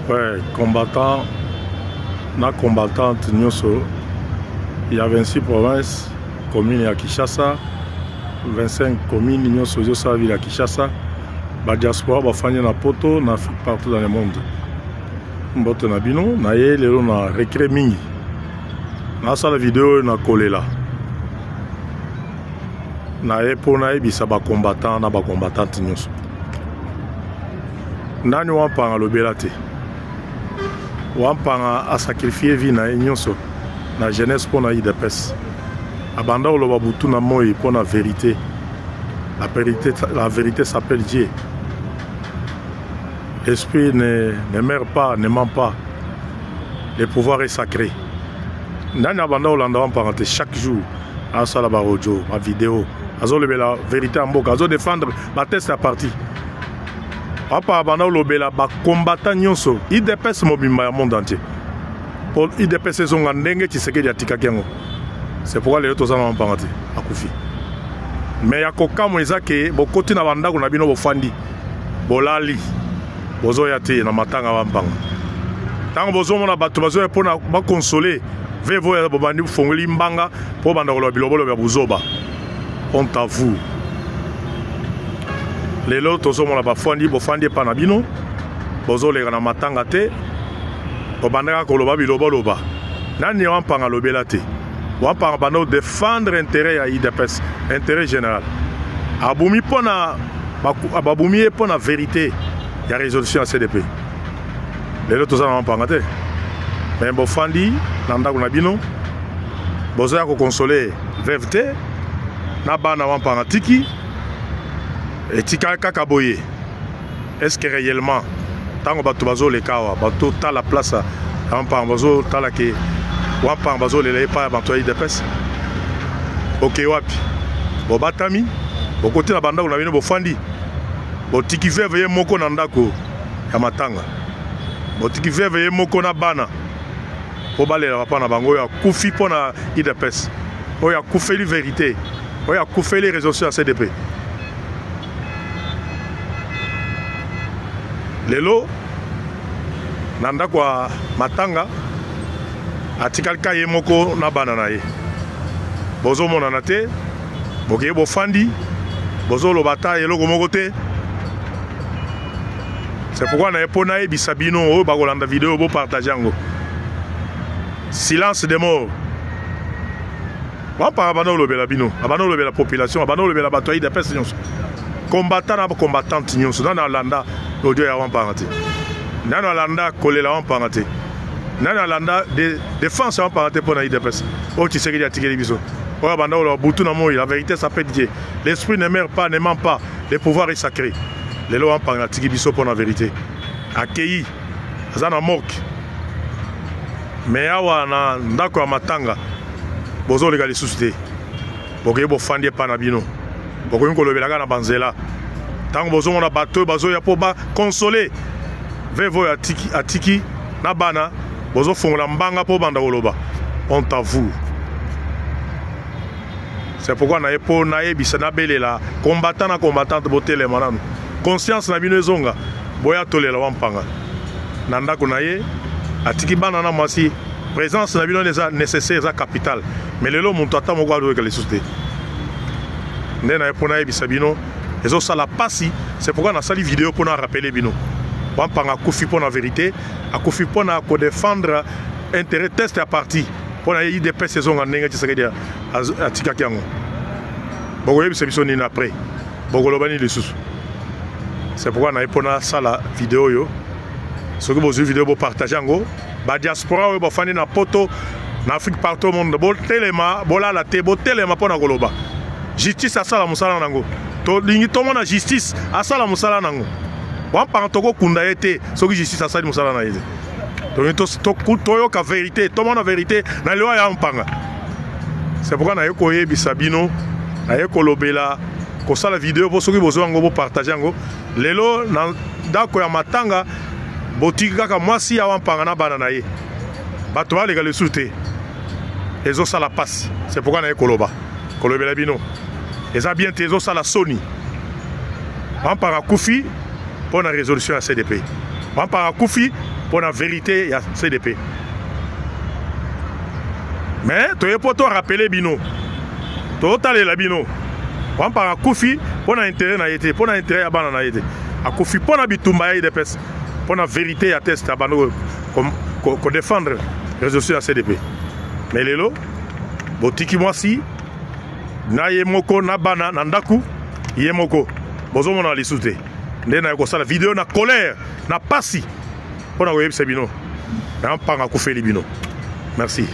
Ouais, combattant, na combattante Nyoso, il y a 26 provinces, communes à Kinshasa, 25 communes Nyoso, Yosa ville à Kinshasa, la diaspora, la famille na poto, na partout dans le monde. Mbote na bino, na ye lelo na recré mingi. Na sa la vidéo na collé là. Na ye po na ye bisa ba combattant na ba combattante Nyoso. Nani wampanga lobela te. Wampanga a sacrifié vie na Nyoso na jeunesse pour na IDPS. Abanda oloba butu na moi pour la vérité. La vérité s'appelle Dieu. L'esprit ne meurt pas, ne ment pas. Le pouvoir est sacré. Nani abanda olanda wampanga te chaque jour. A sala ba audio, ma vidéo. Azo la vérité en boka. Azo défendre la test à partie. Apa abanda olobela ba combattant nyonso IDPS mobimba ya monde entier. Pour IDPS zonga ndenge Tshisekedi atikaki yango. C'est pourquoi les autres en parlent akufi. Mais ya kokamo ezake bokoti na bandako na bino bofandi. Bolali. Bozo yate na matanga wampanga. Tango bozo mona bato bazo pona ba consoler. Vevo ya bobandi fongoli mbanga po bandako lo bilobolo ya buzoba. Honte à vous. Les autres sont bafandi bofandi pa na bino bozo lega na matanga te obandaka koloba biloba loba nani wampanga lobela te wampanga bano défendre intérêt ya IDPS intérêt général abumi pona ababumi pona vérité ya résolution ya CDP les autres sont wampanga te mais bofandi na ndako na bino bozo ya ko consoler veuve te na bana wampanga tiki. Et tika kaka boye. Est-ce que réellement tant que bato bazo le kawa bato ta la place ampa bazo ta la ke wampa bazo le pa bato IDPS. OK wapi. Bo batami bo côté na banda na bino bo fandi. Bo tiki veve moko na ndako ya matanga. Bo tiki veve moko na bana. Po balela pa na bango ya kufi pona IDPS. O ya kufeli vérité. O ya kufeli résolution CDP. Lelo nanda kwa matanga atikalika ye moko na bana na ye bozo mona na te boke bo fandi bozo lobata eloko moko te. C'est pourquoi na epona e bisabino o ba kolanda vidéo bo partager yango. Silence des morts. Ba pa bana lobela bino abana lobela population abana lobela bato de personnes combattant na combattante nyonso na landa l'audio ya wampanga te nana landa kolela wampanga te nana landa défense wampanga te pour na IDPS o Tshisekedi atikeli biso o banda o butu na moi la vérité s'appelle Dieu l'esprit ne meurt pas ne ment pas le pouvoir est sacré les lois wampanga tiki biso pour la vérité akei azana mok mais awa na ndako ya matanga bozo lega lisusu te boke bo fandi pa na bino boko kolobelaka na banzela tango bozo mona bato bazo ya po ba consoler vevo ya atiki na bana bozo fongola mbanga po banda koloba honte à vous. C'est pourquoi na epo na ebisa na belela combattant na combattante botele manano conscience na bino ezonga boya tolela wampanga na ndako na ye atiki bana na mwasi présence na bino neza nécessaire za capital mais lelo muntu ata moko ado ekale susté ndena epona ebisa bino ezo sala pasi. C'est pourquoi na sali vidéo pour na rappeler bino wampanga kufi pour la vérité akufi pour na ko défendre intérêt test à parti pour na IDPS saison ndenge Tshisekedi atika kyango boko yebisa biso ni après boko lobani lisusu. C'est pourquoi na epona sala vidéo yo soki bozu vidéo bo partager ngo ba diaspora bo fani na poto na Afrique partout au monde bo telema bola la te bo telema pona koloba justice asala musala nango to lingi to mona justice asala musala nango wampanga toko kunda ete soki justice asali musala na yeze to yo ka vérité to mona vérité na loi ya mpanga. C'est pourquoi na yeko yebisa bino na yeko lobela ko sala vidéo bo soki bozo ngo bo partager ngo lelo na ndako ya matanga botiki kaka mwasi ya wampanga na bana na ye bato balega lisusu te ezo sala passe. C'est pourquoi na yeko loba kolobela bino eza bien te ezo sala soni wampanga kufi pour la résolution à CDP wampanga kufi pour la vérité ya CDP. Mais tu es pour toi rappeler bino. Tu as la bino. On parle à Kofi pour l'intérêt na été, pour l'intérêt à banana été. À Kofi pour la bitumba de pes, pour la vérité à test à bano comme défendre les résolutions à CDP. Mais les lots, botiki moi si na yemoko na bana na ndaku yemoko bozo mona lisute. Ndena ko sala vidéo na colère na pasi pour na web sebino. Na panga Kofi libino. Merci.